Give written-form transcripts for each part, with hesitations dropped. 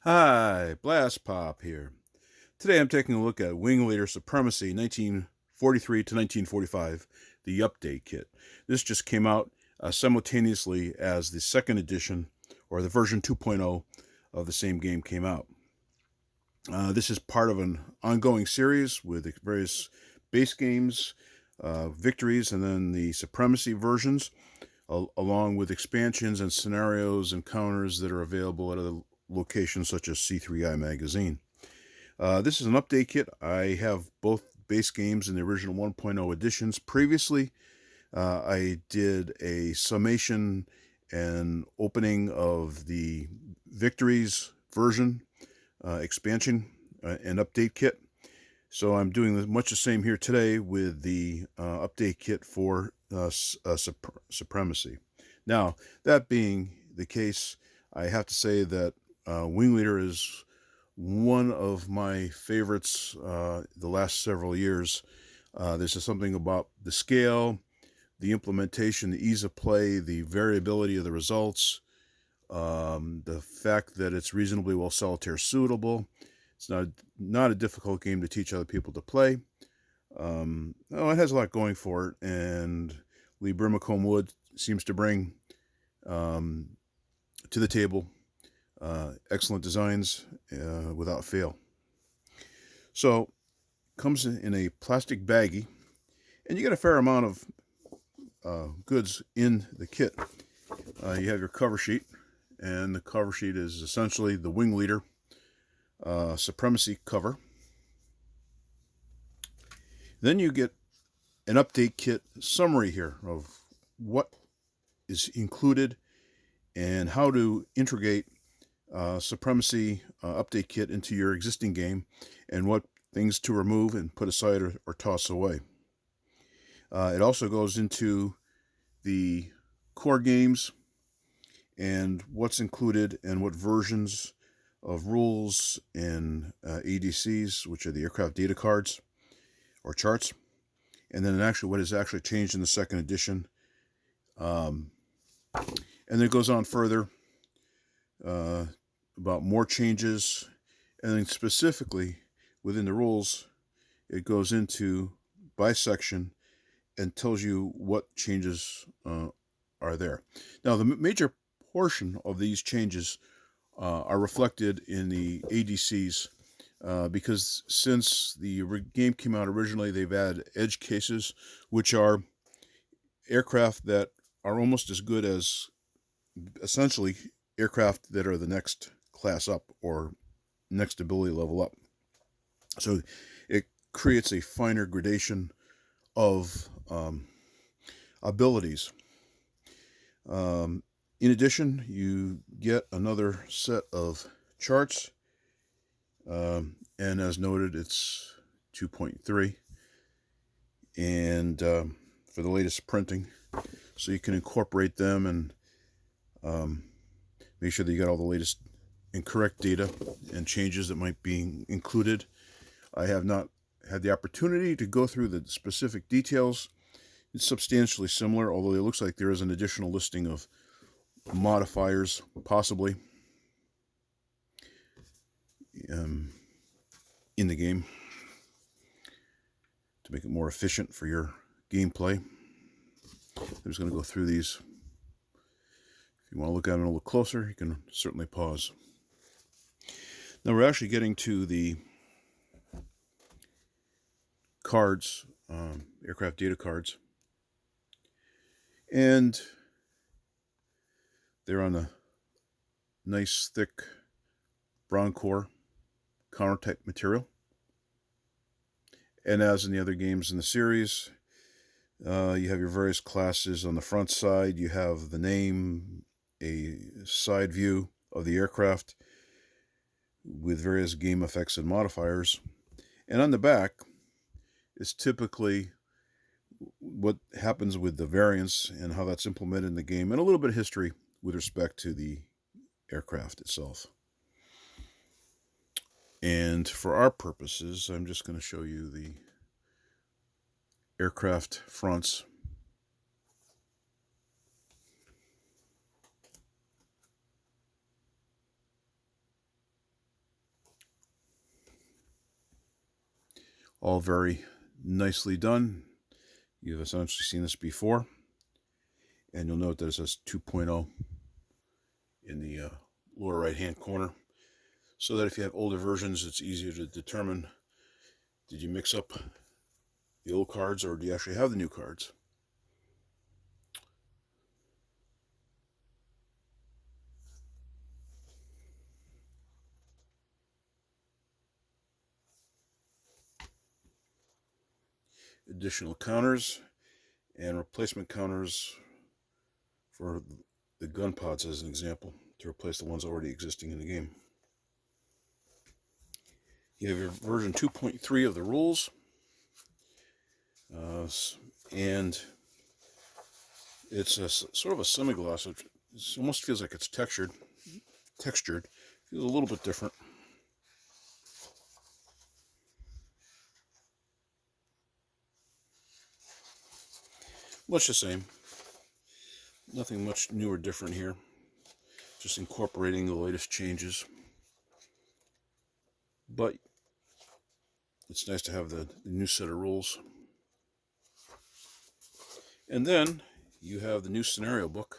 Hi, Blastpop here. Today I'm taking a look at Wing Leader Supremacy 1943 to 1945, the update kit. This just came out simultaneously as the second edition, or the version 2.0 of the same game came out. This is part of an ongoing series with various base games, victories, and then the Supremacy versions, along with expansions and scenarios and counters that are available at other locations such as C3I Magazine. This is an update kit. I have both base games in the original 1.0 editions. Previously, I did a summation and opening of the Victories version expansion and update kit. So I'm doing much the same here today with the update kit for Supremacy. Now, that being the case, I have to say that Wing Leader is one of my favorites the last several years. This is something about the scale, the implementation, the ease of play, the variability of the results, the fact that it's reasonably well solitaire suitable. It's not a difficult game to teach other people to play. It has a lot going for it, and Lee Brimacombe Wood seems to bring to the table excellent designs without fail. So, comes in a plastic baggie, and you get a fair amount of goods in the kit. You have your cover sheet, and the cover sheet is essentially the Wing Leader Supremacy cover. Then you get an update kit summary here of what is included and how to integrate Supremacy update kit into your existing game, and what things to remove and put aside or toss away. It also goes into the core games and what's included and what versions of rules and ADCs, which are the aircraft data cards or charts, and then actually what is actually changed in the second edition. And then it goes on further about more changes, and then specifically within the rules, it goes into by section and tells you what changes are there. Now, the major portion of these changes are reflected in the ADCs because since the game came out originally, they've added edge cases, which are aircraft that are almost as good as essentially aircraft that are the next class up or next ability level up. So it creates a finer gradation of abilities. In addition, you get another set of charts, and as noted, it's 2.3, and for the latest printing, so you can incorporate them and make sure that you got all the latest and correct data and changes that might be included. I have not had the opportunity to go through the specific details. It's substantially similar, although it looks like there is an additional listing of modifiers, possibly, in the game to make it more efficient for your gameplay. I'm just going to go through these. If you want to look at them a little closer, you can certainly pause. Now we're actually getting to the cards, aircraft data cards, and they're on a nice thick brown core counter type material. And as in the other games in the series, you have your various classes on the front side. You have the name, a side view of the aircraft with various game effects and modifiers. And on the back is typically what happens with the variants and how that's implemented in the game, and a little bit of history with respect to the aircraft itself. And for our purposes, I'm just going to show you the aircraft fronts. All very nicely done. You've essentially seen this before. And you'll note that it says 2.0 in the lower right hand corner, so that if you have older versions, it's easier to determine, did you mix up the old cards or do you actually have the new cards? Additional counters and replacement counters for the gun pods, as an example, to replace the ones already existing in the game. You have your version 2.3 of the rules, and it's a sort of a semi-gloss. It almost feels like it's textured. Feels a little bit different. Much the same. Nothing much new or different here. Just incorporating the latest changes. But it's nice to have the new set of rules. And then you have the new scenario book,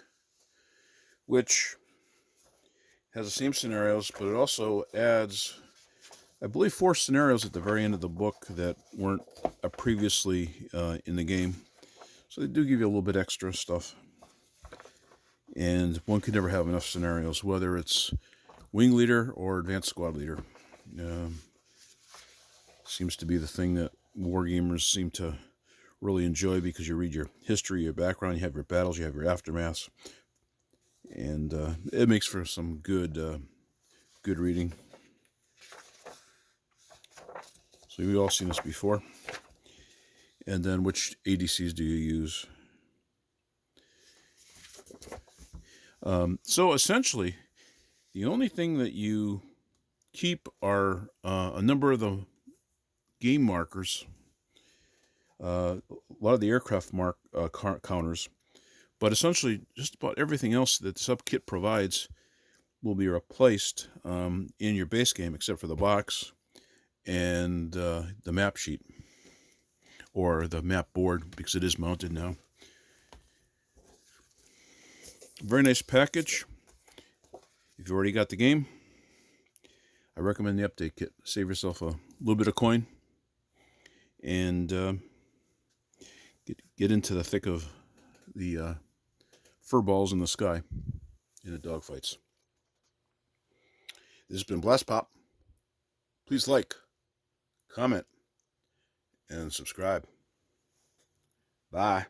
which has the same scenarios, but it also adds, I believe, 4 scenarios at the very end of the book that weren't previously in the game. So they do give you a little bit extra stuff. And one could never have enough scenarios, whether it's wing leader or advanced squad leader. Seems to be the thing that wargamers seem to really enjoy, because you read your history, your background, you have your battles, you have your aftermaths, and it makes for some good reading. So we've all seen this before. And then, which ADCs do you use? So essentially, the only thing that you keep are a number of the game markers, a lot of the aircraft counters, but essentially just about everything else that the sub-kit provides will be replaced in your base game, except for the box and the map sheet, or the map board, because it is mounted now. Very nice package. If you've already got the game, I recommend the update kit. Save yourself a little bit of coin and get into the thick of the fur balls in the sky in the dogfights. This has been Blastpop. Please like, comment, and subscribe. Bye.